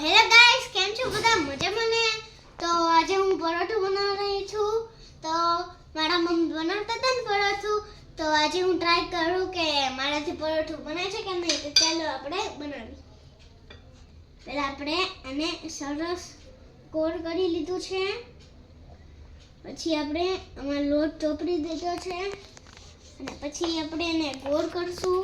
Hello guys, કેમ છો બધા? મજામાં ને? તો આજે હું પરોઠું બનાવી રહી છું. તો મારા મમ્મી બનાવતા હતા ને પરોઠું, તો આજે હું ટ્રાય કરું કે મારાથી પરોઠું બને છે કે નહીં. તો ચાલો આપણે બનાવીએ. પહેલા આપણે આને સરસ કોર કરી લીધું છે. પછી આપણે આમાં લોટ ચોપડી દીધો છે અને પછી આપણે એને ગોળ કરશું.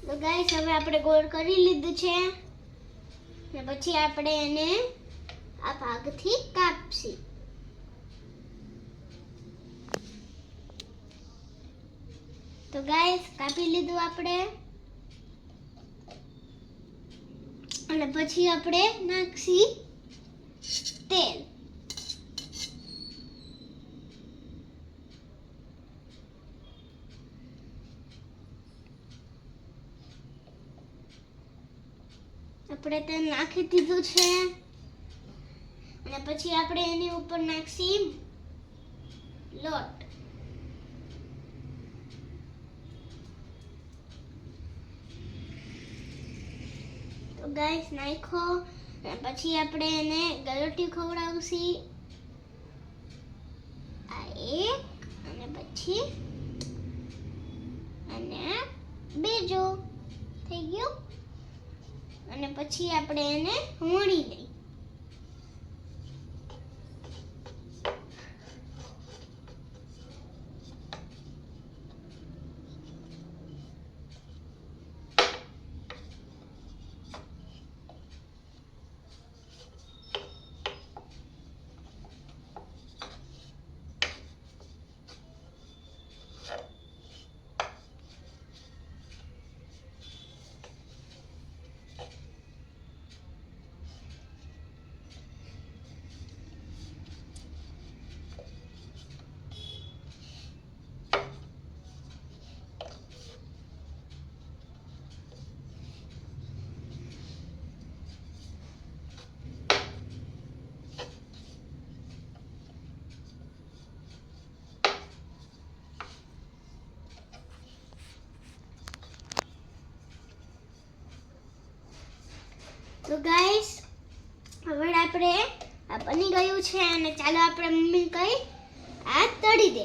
તો ગાઈસ, હવે આપણે ગોળ કરી લીધું છે અને પછી આપણે એને આ ભાગથી કાપશી. તો ગાઈસ, કાપી લીધું આપણે અને પછી આપણે નાખશી તેલ. આપણે તેલ નાખી દીધું છે અને પછી આપણે એની ઉપર નાખશી લોટ. તો ગાઈસ, નાખો અને પછી આપણે એને ગલોટી ખવડાવશી. આ એક અને પછી અને બીજો થઈ ગયું અને પછી આપણે એને વણી લઈ. તો ગાઈસ, હવે આપણે આ બની ગયું છે અને ચાલો આપણે મમ્મી કહી આ તળી દે.